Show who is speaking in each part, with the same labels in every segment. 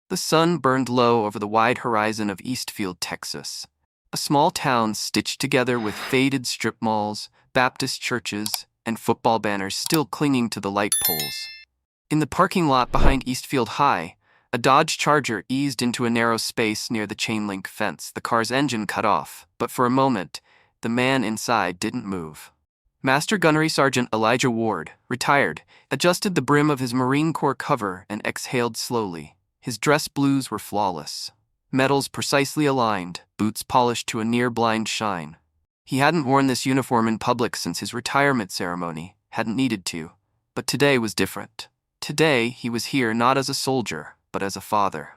Speaker 1: The sun burned low over the wide horizon of Eastfield, Texas, a small town stitched together with faded strip malls, Baptist churches, and football banners still clinging to the light poles. In the parking lot behind Eastfield High, a Dodge Charger eased into a narrow space near the chain-link fence. The car's engine cut off, but for a moment, the man inside didn't move. Master Gunnery Sergeant Elijah Ward, retired, adjusted the brim of his Marine Corps cover and exhaled slowly. His dress blues were flawless. Metals precisely aligned, boots polished to a near-blind shine. He hadn't worn this uniform in public since his retirement ceremony, hadn't needed to. But today was different. Today, he was here not as a soldier, but as a father.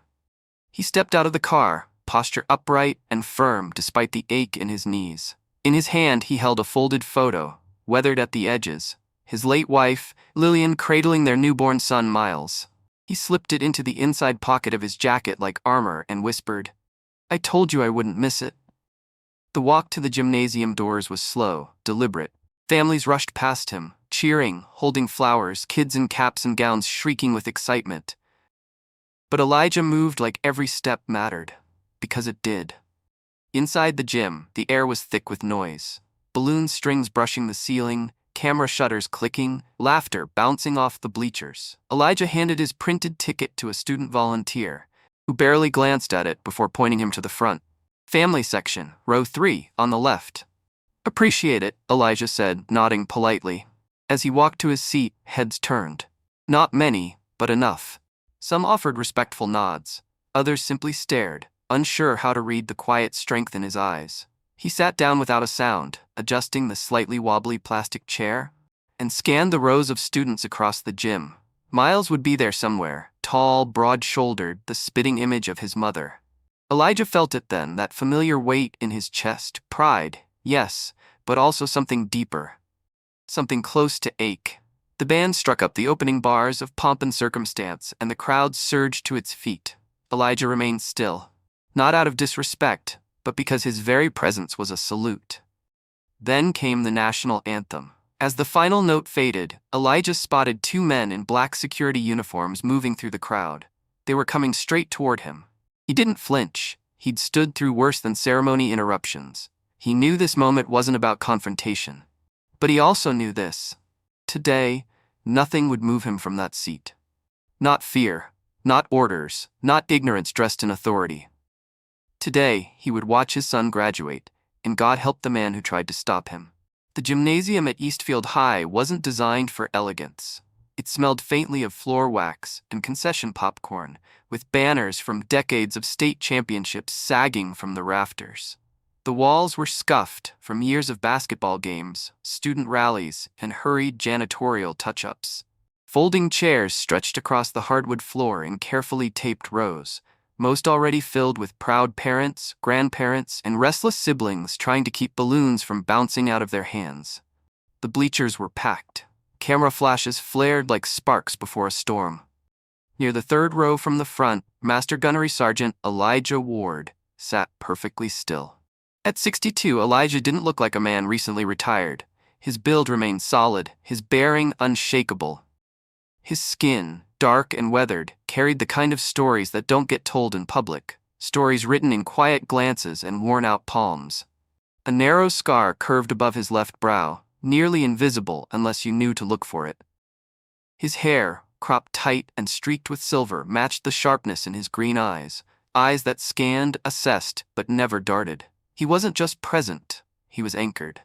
Speaker 1: He stepped out of the car, posture upright and firm despite the ache in his knees. In his hand, he held a folded photo, weathered at the edges, his late wife, Lillian, cradling their newborn son, Miles. He slipped it into the inside pocket of his jacket like armor and whispered, "I told you I wouldn't miss it." The walk to the gymnasium doors was slow, deliberate. Families rushed past him, cheering, holding flowers, kids in caps and gowns shrieking with excitement. But Elijah moved like every step mattered, because it did. Inside the gym, the air was thick with noise. Balloon strings brushing the ceiling, camera shutters clicking, laughter bouncing off the bleachers. Elijah handed his printed ticket to a student volunteer, who barely glanced at it before pointing him to the front. "Family section, row 3, on the left." "Appreciate it," Elijah said, nodding politely. As he walked to his seat, heads turned. Not many, but enough. Some offered respectful nods. Others simply stared, unsure how to read the quiet strength in his eyes. He sat down without a sound, adjusting the slightly wobbly plastic chair, and scanned the rows of students across the gym. Miles would be there somewhere, tall, broad-shouldered, the spitting image of his mother. Elijah felt it then, that familiar weight in his chest. Pride, yes, but also something deeper. Something close to ache. The band struck up the opening bars of Pomp and Circumstance, and the crowd surged to its feet. Elijah remained still, not out of disrespect, but because his very presence was a salute. Then came the national anthem. As the final note faded, Elijah spotted two men in black security uniforms moving through the crowd. They were coming straight toward him. He didn't flinch. He'd stood through worse than ceremony interruptions. He knew this moment wasn't about confrontation. But he also knew this. Today, nothing would move him from that seat. Not fear, not orders, not ignorance dressed in authority. Today, he would watch his son graduate, and God help the man who tried to stop him. The gymnasium at Eastfield High wasn't designed for elegance. It smelled faintly of floor wax and concession popcorn, with banners from decades of state championships sagging from the rafters. The walls were scuffed from years of basketball games, student rallies, and hurried janitorial touch-ups. Folding chairs stretched across the hardwood floor in carefully taped rows, most already filled with proud parents, grandparents, and restless siblings trying to keep balloons from bouncing out of their hands. The bleachers were packed. Camera flashes flared like sparks before a storm. Near the third row from the front, Master Gunnery Sergeant Elijah Ward sat perfectly still. At 62, Elijah didn't look like a man recently retired. His build remained solid, his bearing unshakable. His skin, dark and weathered, carried the kind of stories that don't get told in public, stories written in quiet glances and worn-out palms. A narrow scar curved above his left brow, nearly invisible unless you knew to look for it. His hair, cropped tight and streaked with silver, matched the sharpness in his green eyes that scanned, assessed, but never darted. He wasn't just present, he was anchored.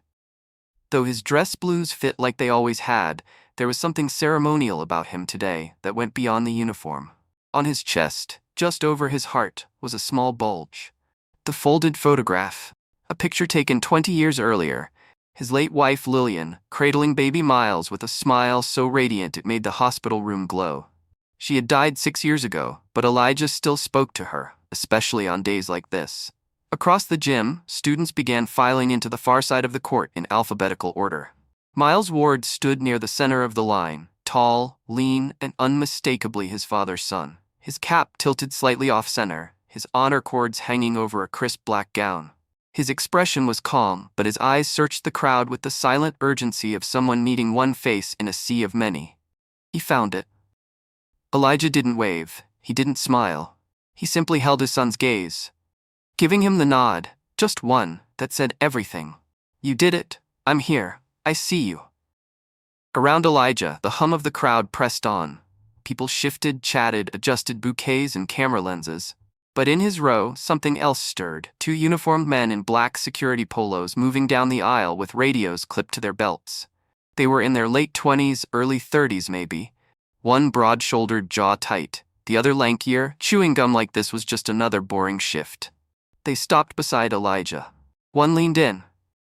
Speaker 1: Though his dress blues fit like they always had, there was something ceremonial about him today that went beyond the uniform. On his chest, just over his heart, was a small bulge. The folded photograph, a picture taken 20 years earlier, his late wife Lillian, cradling baby Miles with a smile so radiant it made the hospital room glow. She had died 6 years ago, but Elijah still spoke to her, especially on days like this. Across the gym, students began filing into the far side of the court in alphabetical order. Miles Ward stood near the center of the line, tall, lean, and unmistakably his father's son. His cap tilted slightly off-center, his honor cords hanging over a crisp black gown. His expression was calm, but his eyes searched the crowd with the silent urgency of someone needing one face in a sea of many. He found it. Elijah didn't wave, he didn't smile. He simply held his son's gaze, giving him the nod, just one, that said everything. You did it. I'm here. I see you. Around Elijah, the hum of the crowd pressed on. People shifted, chatted, adjusted bouquets and camera lenses. But in his row, something else stirred. Two uniformed men in black security polos moving down the aisle with radios clipped to their belts. They were in their late 20s, early 30s maybe. One broad-shouldered, jaw tight. The other lankier, chewing gum like this was just another boring shift. They stopped beside Elijah. One leaned in.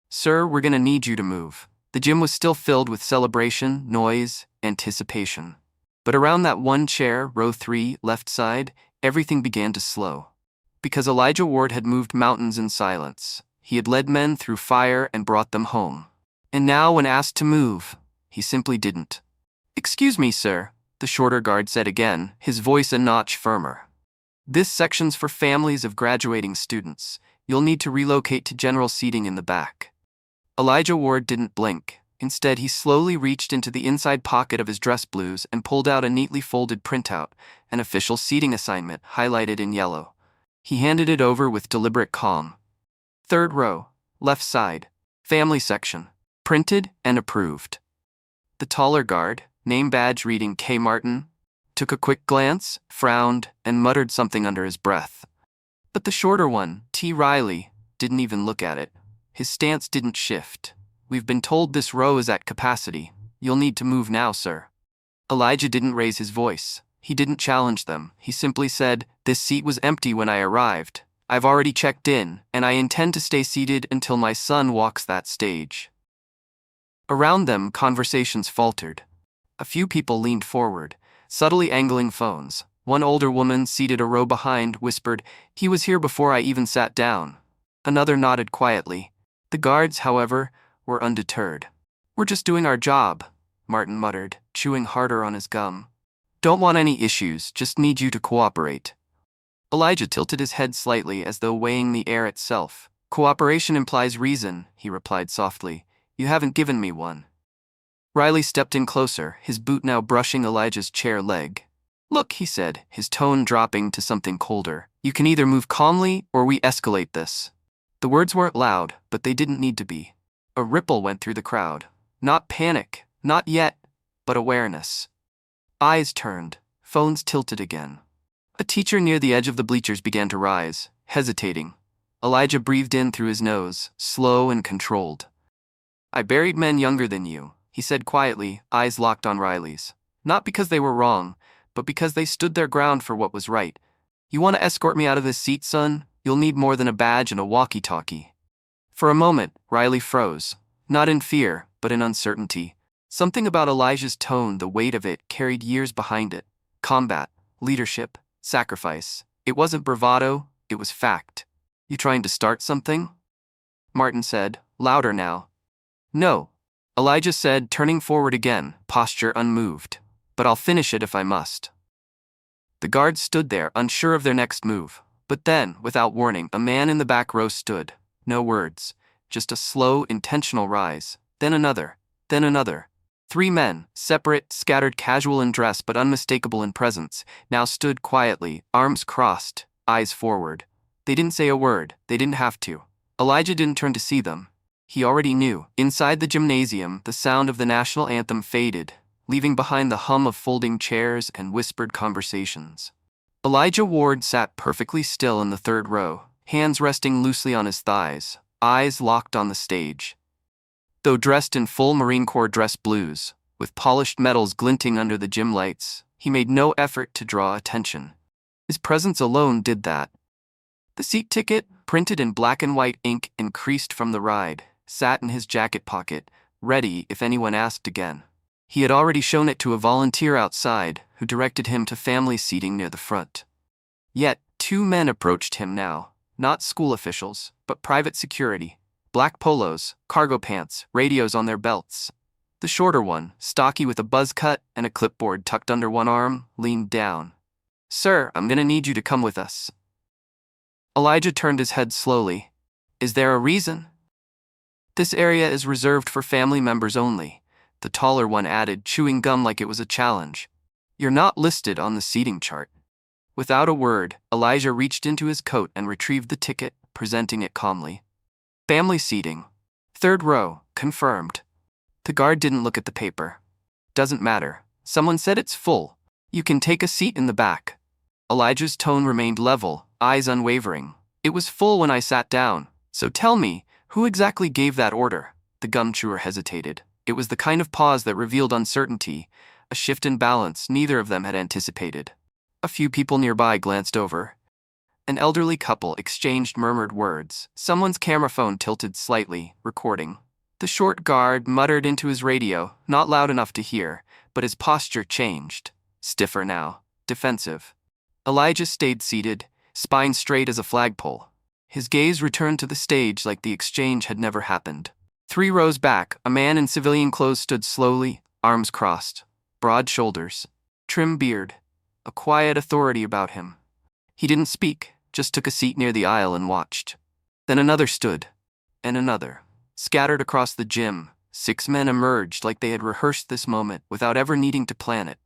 Speaker 1: Sir, we're gonna need you to move. The gym was still filled with celebration, noise, anticipation. But around that one chair, row 3, left side, everything began to slow. Because Elijah Ward had moved mountains in silence. He had led men through fire and brought them home. And now, when asked to move, he simply didn't. Excuse me, sir, the shorter guard said again, his voice a notch firmer. This section's for families of graduating students. You'll need to relocate to general seating in the back. Elijah Ward didn't blink. Instead, he slowly reached into the inside pocket of his dress blues and pulled out a neatly folded printout, an official seating assignment highlighted in yellow. He handed it over with deliberate calm. Third row, left side, family section, printed and approved. The taller guard, name badge reading K. Martin, took a quick glance, frowned, and muttered something under his breath. But the shorter one, T. Riley, didn't even look at it. His stance didn't shift. We've been told this row is at capacity. You'll need to move now, sir. Elijah didn't raise his voice. He didn't challenge them. He simply said, this seat was empty when I arrived. I've already checked in, and I intend to stay seated until my son walks that stage. Around them, conversations faltered. A few people leaned forward, subtly angling phones. One older woman, seated a row behind, whispered, he was here before I even sat down. Another nodded quietly. The guards, however, were undeterred. We're just doing our job, Martin muttered, chewing harder on his gum. Don't want any issues, just need you to cooperate. Elijah tilted his head slightly as though weighing the air itself. Cooperation implies reason, he replied softly. You haven't given me one. Riley stepped in closer, his boot now brushing Elijah's chair leg. Look, he said, his tone dropping to something colder. You can either move calmly or we escalate this. The words weren't loud, but they didn't need to be. A ripple went through the crowd. Not panic, not yet, but awareness. Eyes turned, phones tilted again. A teacher near the edge of the bleachers began to rise, hesitating. Elijah breathed in through his nose, slow and controlled. I buried men younger than you, he said quietly, eyes locked on Riley's. Not because they were wrong, but because they stood their ground for what was right. You want to escort me out of this seat, son? You'll need more than a badge and a walkie-talkie. For a moment, Riley froze, not in fear, but in uncertainty. Something about Elijah's tone, the weight of it, carried years behind it. Combat, leadership, sacrifice. It wasn't bravado, it was fact. You trying to start something? Martin said, louder now. No, Elijah said, turning forward again, posture unmoved. But I'll finish it if I must. The guards stood there, unsure of their next move. But then, without warning, a man in the back row stood. No words, just a slow, intentional rise. Then another, then another. 3 men, separate, scattered, casual in dress but unmistakable in presence, now stood quietly, arms crossed, eyes forward. They didn't say a word, they didn't have to. Elijah didn't turn to see them. He already knew. Inside the gymnasium, the sound of the national anthem faded, leaving behind the hum of folding chairs and whispered conversations. Elijah Ward sat perfectly still in the third row, hands resting loosely on his thighs, eyes locked on the stage. Though dressed in full Marine Corps dress blues, with polished metals glinting under the gym lights, he made no effort to draw attention. His presence alone did that. The seat ticket, printed in black and white ink and creased from the ride, sat in his jacket pocket, ready if anyone asked again. He had already shown it to a volunteer outside, who directed him to family seating near the front. Yet, 2 men approached him now, not school officials, but private security. Black polos, cargo pants, radios on their belts. The shorter one, stocky with a buzz cut and a clipboard tucked under one arm, leaned down. Sir, I'm gonna need you to come with us. Elijah turned his head slowly. Is there a reason? This area is reserved for family members only, the taller one added, chewing gum like it was a challenge. You're not listed on the seating chart. Without a word, Elijah reached into his coat and retrieved the ticket, presenting it calmly. Family seating. Third row, confirmed. The guard didn't look at the paper. Doesn't matter. Someone said it's full. You can take a seat in the back. Elijah's tone remained level, eyes unwavering. It was full when I sat down, so tell me, who exactly gave that order? The gum chewer hesitated. It was the kind of pause that revealed uncertainty, a shift in balance neither of them had anticipated. A few people nearby glanced over. An elderly couple exchanged murmured words. Someone's camera phone tilted slightly, recording. The short guard muttered into his radio, not loud enough to hear, but his posture changed. Stiffer now, defensive. Elijah stayed seated, spine straight as a flagpole. His gaze returned to the stage like the exchange had never happened. 3 rows back, a man in civilian clothes stood slowly, arms crossed, broad shoulders, trim beard, a quiet authority about him. He didn't speak, just took a seat near the aisle and watched. Then another stood, and another. Scattered across the gym, 6 men emerged like they had rehearsed this moment without ever needing to plan it.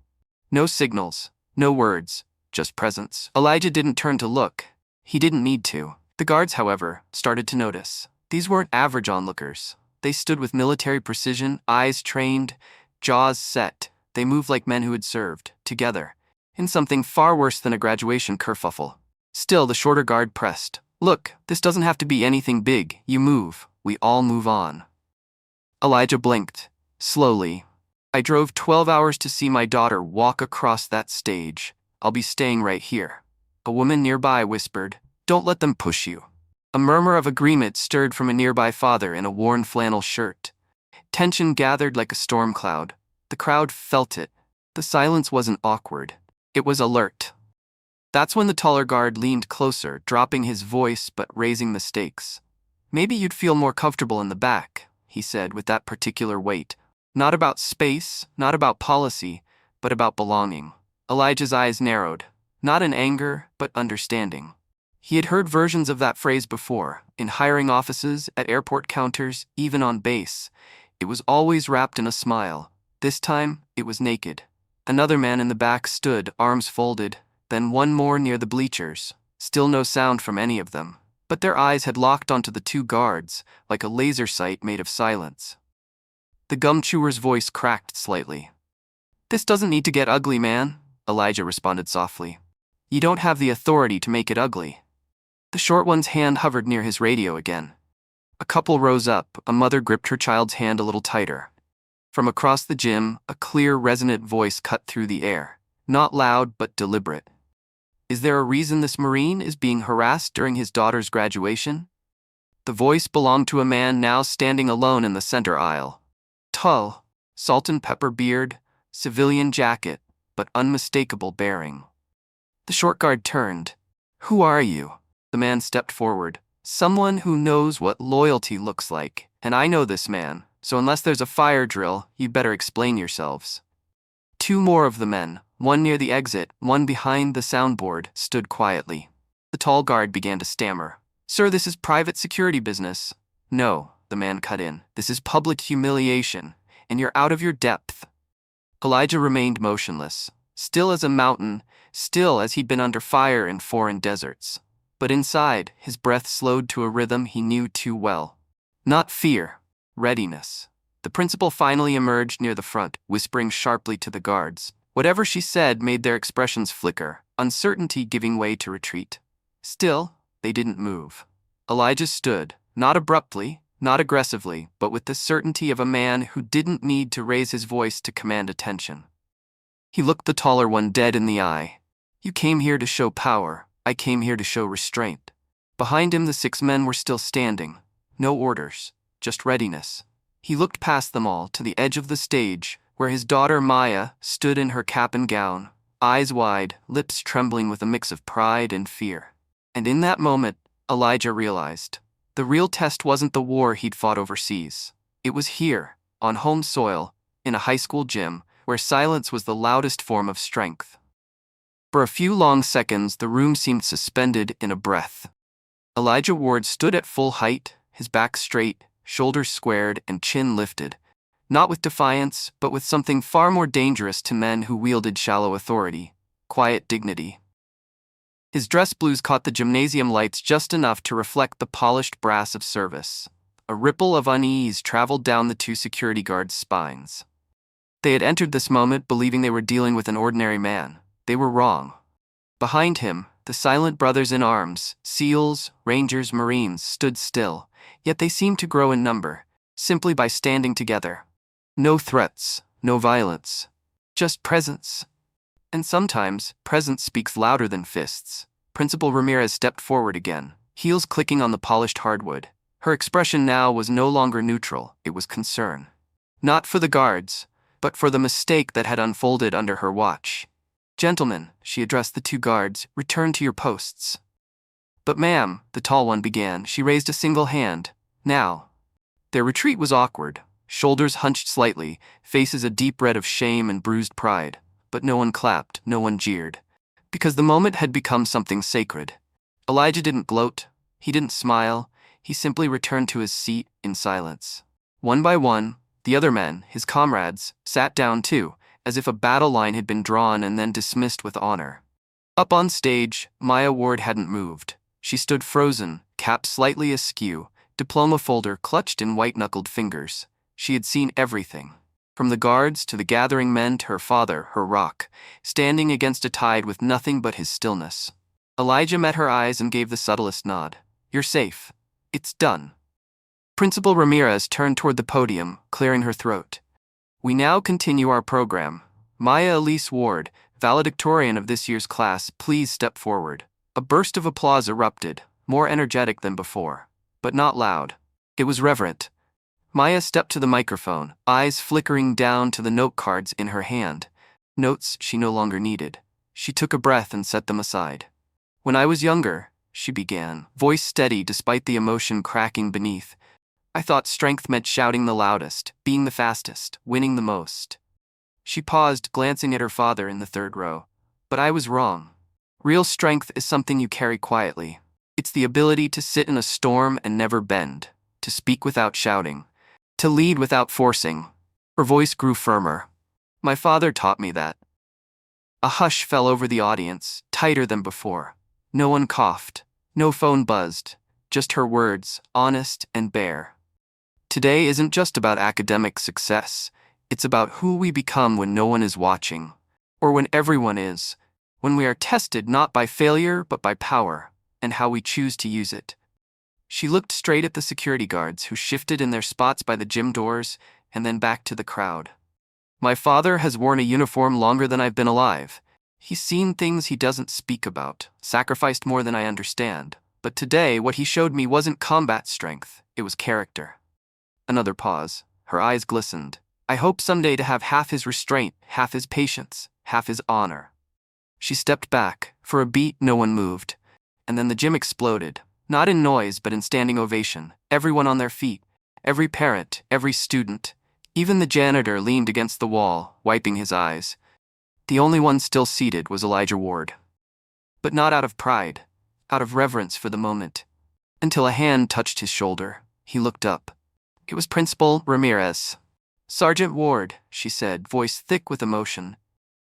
Speaker 1: No signals, no words, just presence. Elijah didn't turn to look. He didn't need to. The guards, however, started to notice. These weren't average onlookers. They stood with military precision, eyes trained, jaws set. They moved like men who had served, together, in something far worse than a graduation kerfuffle. Still, the shorter guard pressed. Look, this doesn't have to be anything big. You move. We all move on. Elijah blinked, slowly. I drove 12 hours to see my daughter walk across that stage. I'll be staying right here. A woman nearby whispered, Don't let them push you. A murmur of agreement stirred from a nearby father in a worn flannel shirt. Tension gathered like a storm cloud. The crowd felt it. The silence wasn't awkward. It was alert. That's when the taller guard leaned closer, dropping his voice but raising the stakes. Maybe you'd feel more comfortable in the back, he said with that particular weight. Not about space, not about policy, but about belonging. Elijah's eyes narrowed, not in anger, but understanding. He had heard versions of that phrase before, in hiring offices, at airport counters, even on base. It was always wrapped in a smile. This time, it was naked. Another man in the back stood, arms folded, then one more near the bleachers. Still no sound from any of them. But their eyes had locked onto the 2 guards, like a laser sight made of silence. The gum chewer's voice cracked slightly. This doesn't need to get ugly, man, Elijah responded softly. You don't have the authority to make it ugly. The short one's hand hovered near his radio again. A couple rose up, a mother gripped her child's hand a little tighter. From across the gym, a clear, resonant voice cut through the air, not loud but deliberate. Is there a reason this Marine is being harassed during his daughter's graduation? The voice belonged to a man now standing alone in the center aisle. Tall, salt and pepper beard, civilian jacket, but unmistakable bearing. The short guard turned. Who are you? The man stepped forward. Someone who knows what loyalty looks like. And I know this man, so unless there's a fire drill, you'd better explain yourselves. 2 more of the men, one near the exit, one behind the soundboard, stood quietly. The tall guard began to stammer. Sir, this is private security business. No, the man cut in. This is public humiliation, and you're out of your depth. Elijah remained motionless, still as a mountain, still as he'd been under fire in foreign deserts. But inside, his breath slowed to a rhythm he knew too well. Not fear, readiness. The principal finally emerged near the front, whispering sharply to the guards. Whatever she said made their expressions flicker, uncertainty giving way to retreat. Still, they didn't move. Elijah stood, not abruptly, not aggressively, but with the certainty of a man who didn't need to raise his voice to command attention. He looked the taller one dead in the eye. You came here to show power. I came here to show restraint. Behind him, the 6 men were still standing. No orders, just readiness. He looked past them all to the edge of the stage, where his daughter Maya stood in her cap and gown, eyes wide, lips trembling with a mix of pride and fear. And in that moment, Elijah realized, the real test wasn't the war he'd fought overseas. It was here, on home soil, in a high school gym, where silence was the loudest form of strength. For a few long seconds, the room seemed suspended in a breath. Elijah Ward stood at full height, his back straight, shoulders squared, and chin lifted, not with defiance, but with something far more dangerous to men who wielded shallow authority, quiet dignity. His dress blues caught the gymnasium lights just enough to reflect the polished brass of service. A ripple of unease traveled down the two security guards' spines. They had entered this moment believing they were dealing with an ordinary man. They were wrong. Behind him, the silent brothers in arms, SEALs, Rangers, Marines, stood still, yet they seemed to grow in number, simply by standing together. No threats, no violence, just presence. And sometimes, presence speaks louder than fists. Principal Ramirez stepped forward again, heels clicking on the polished hardwood. Her expression now was no longer neutral, it was concern. Not for the guards, but for the mistake that had unfolded under her watch. "Gentlemen," she addressed the two guards, "return to your posts." "But ma'am," the tall one began. She raised a single hand. "Now." Their retreat was awkward, shoulders hunched slightly, faces a deep red of shame and bruised pride. But no one clapped, no one jeered. Because the moment had become something sacred. Elijah didn't gloat, he didn't smile, he simply returned to his seat in silence. One by one, the other men, his comrades, sat down too, as if a battle line had been drawn and then dismissed with honor. Up on stage, Maya Ward hadn't moved. She stood frozen, cap slightly askew, diploma folder clutched in white-knuckled fingers. She had seen everything. From the guards to the gathering men to her father, her rock, standing against a tide with nothing but his stillness. Elijah met her eyes and gave the subtlest nod. "You're safe. It's done." Principal Ramirez turned toward the podium, clearing her throat. "We now continue our program. Maya Elise Ward, valedictorian of this year's class, please step forward." A burst of applause erupted, more energetic than before, but not loud. It was reverent. Maya stepped to the microphone, eyes flickering down to the note cards in her hand. Notes she no longer needed. She took a breath and set them aside. "When I was younger," she began, voice steady despite the emotion cracking beneath, "I thought strength meant shouting the loudest, being the fastest, winning the most." She paused, glancing at her father in the third row. "But I was wrong. Real strength is something you carry quietly. It's the ability to sit in a storm and never bend, to speak without shouting, to lead without forcing." Her voice grew firmer. "My father taught me that." A hush fell over the audience, tighter than before. No one coughed, no phone buzzed, just her words, honest and bare. Today isn't just about academic success, it's about who we become when no one is watching, or when everyone is, when we are tested not by failure but by power, and how we choose to use it. She looked straight at the security guards who shifted in their spots by the gym doors and then back to the crowd. "My father has worn a uniform longer than I've been alive. He's seen things he doesn't speak about, sacrificed more than I understand. But today, what he showed me wasn't combat strength, it was character." Another pause. Her eyes glistened. "I hope someday to have half his restraint, half his patience, half his honor." She stepped back. For a beat, no one moved. And then the gym exploded. Not in noise, but in standing ovation. Everyone on their feet. Every parent, every student. Even the janitor leaned against the wall, wiping his eyes. The only one still seated was Elijah Ward. But not out of pride, out of reverence for the moment. Until a hand touched his shoulder. He looked up. It was Principal Ramirez. "Sergeant Ward," she said, voice thick with emotion.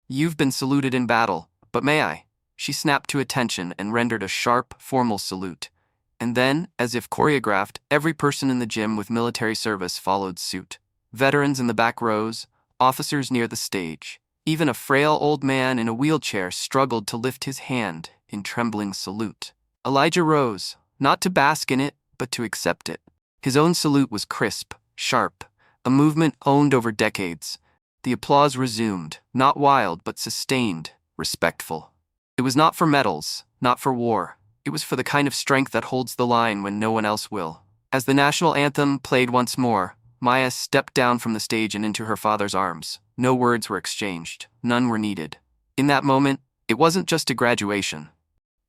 Speaker 1: "You've been saluted in battle, but may I?" She snapped to attention and rendered a sharp, formal salute. And then, as if choreographed, every person in the gym with military service followed suit. Veterans in the back rows, officers near the stage. Even a frail old man in a wheelchair struggled to lift his hand in trembling salute. Elijah rose, not to bask in it, but to accept it. His own salute was crisp, sharp, a movement owned over decades. The applause resumed, not wild but sustained, respectful. It was not for medals, not for war. It was for the kind of strength that holds the line when no one else will. As the national anthem played once more, Maya stepped down from the stage and into her father's arms. No words were exchanged. None were needed. In that moment, it wasn't just a graduation.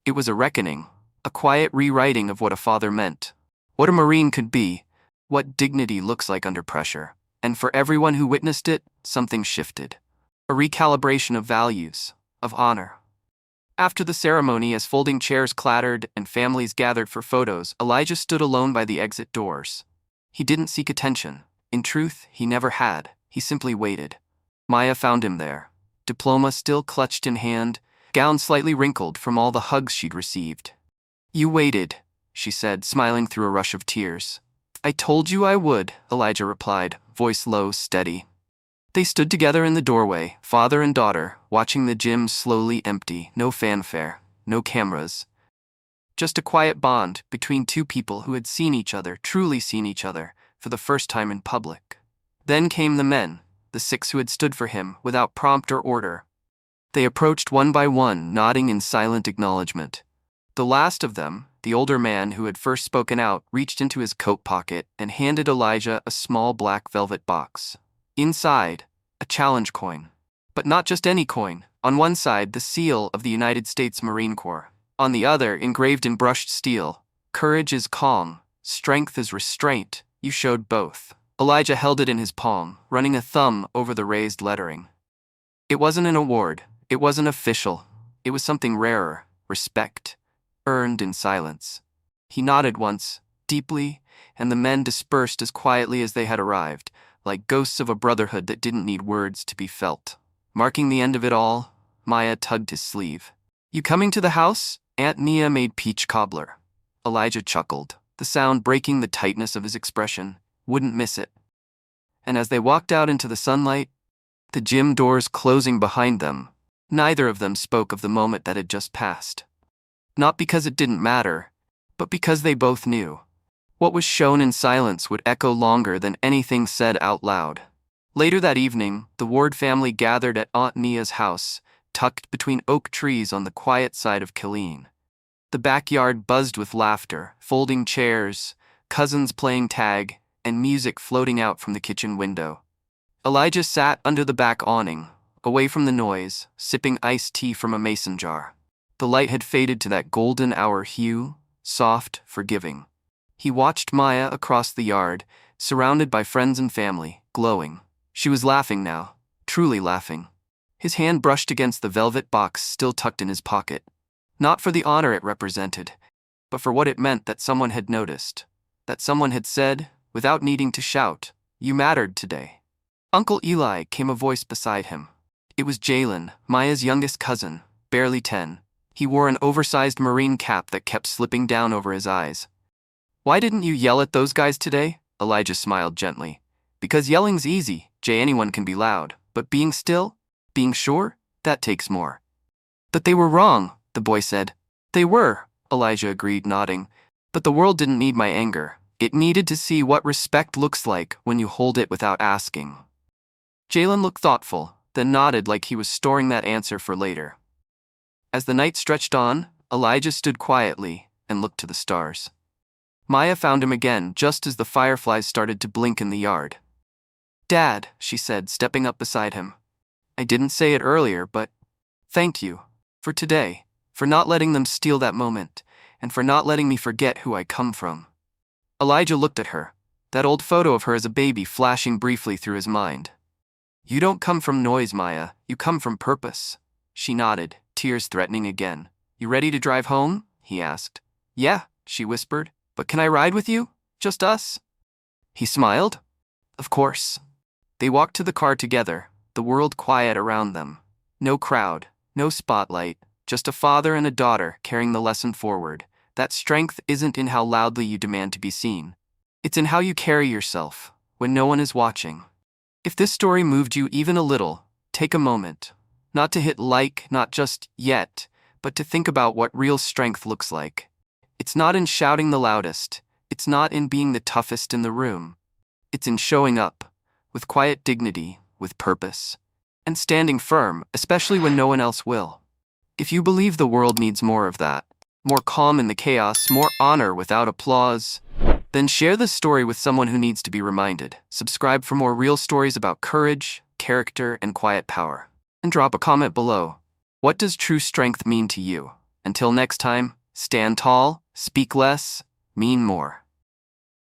Speaker 1: It was a reckoning, a quiet rewriting of what a father meant, what a Marine could be, what dignity looks like under pressure. And for everyone who witnessed it, something shifted. A recalibration of values, of honor. After the ceremony, as folding chairs clattered and families gathered for photos, Elijah stood alone by the exit doors. He didn't seek attention. In truth, he never had. He simply waited. Maya found him there, diploma still clutched in hand, gown slightly wrinkled from all the hugs she'd received. "You waited," she said, smiling through a rush of tears. "I told you I would," Elijah replied, voice low, steady. They stood together in the doorway, father and daughter, watching the gym slowly empty, no fanfare, no cameras. Just a quiet bond between two people who had seen each other, truly seen each other, for the first time in public. Then came the men, the 6 who had stood for him, without prompt or order. They approached one by one, nodding in silent acknowledgement. The last of them, the older man who had first spoken out, reached into his coat pocket and handed Elijah a small black velvet box. Inside, a challenge coin. But not just any coin. On one side, the seal of the United States Marine Corps. On the other, engraved in brushed steel, "Courage is calm, strength is restraint. You showed both." Elijah held it in his palm, running a thumb over the raised lettering. It wasn't an award. It wasn't official. It was something rarer, respect, earned in silence. He nodded once, deeply, and the men dispersed as quietly as they had arrived, like ghosts of a brotherhood that didn't need words to be felt. Marking the end of it all, Maya tugged his sleeve. "You coming to the house?" Aunt Nia made peach cobbler. Elijah chuckled, the sound breaking the tightness of his expression. Wouldn't miss it. And as they walked out into the sunlight, the gym doors closing behind them, neither of them spoke of the moment that had just passed. Not because it didn't matter, but because they both knew. What was shown in silence would echo longer than anything said out loud. Later that evening, the Ward family gathered at Aunt Nia's house, tucked between oak trees on the quiet side of Killeen. The backyard buzzed with laughter, folding chairs, cousins playing tag, and music floating out from the kitchen window. Elijah sat under the back awning, away from the noise, sipping iced tea from a mason jar. The light had faded to that golden hour hue, soft, forgiving. He watched Maya across the yard, surrounded by friends and family, glowing. She was laughing now, truly laughing. His hand brushed against the velvet box still tucked in his pocket. Not for the honor it represented, but for what it meant that someone had noticed. That someone had said, without needing to shout, "You mattered today." "Uncle Eli," came a voice beside him. It was Jalen, Maya's youngest cousin, barely 10. He wore an oversized marine cap that kept slipping down over his eyes. "Why didn't you yell at those guys today?" Elijah smiled gently. "Because yelling's easy, Jay, anyone can be loud. But being still, being sure, that takes more." "But they were wrong," the boy said. "They were," Elijah agreed, nodding. "But the world didn't need my anger. It needed to see what respect looks like when you hold it without asking." Jalen looked thoughtful, then nodded like he was storing that answer for later. As the night stretched on, Elijah stood quietly and looked to the stars. Maya found him again just as the fireflies started to blink in the yard. "Dad," she said, stepping up beside him. "I didn't say it earlier, but thank you for today, for not letting them steal that moment, and for not letting me forget who I come from." Elijah looked at her, that old photo of her as a baby flashing briefly through his mind. "You don't come from noise, Maya, you come from purpose." She nodded, tears threatening again. "You ready to drive home?" he asked. "Yeah," she whispered. "But can I ride with you? Just us?" He smiled. "Of course." They walked to the car together, the world quiet around them. No crowd, no spotlight, just a father and a daughter carrying the lesson forward. That strength isn't in how loudly you demand to be seen. It's in how you carry yourself, when no one is watching. If this story moved you even a little, take a moment. Not to hit like, not just yet, but to think about what real strength looks like. It's not in shouting the loudest. It's not in being the toughest in the room. It's in showing up, with quiet dignity, with purpose, and standing firm, especially when no one else will. If you believe the world needs more of that, more calm in the chaos, more honor without applause, then share this story with someone who needs to be reminded. Subscribe for more real stories about courage, character, and quiet power. And drop a comment below. What does true strength mean to you? Until next time, stand tall, speak less, mean more.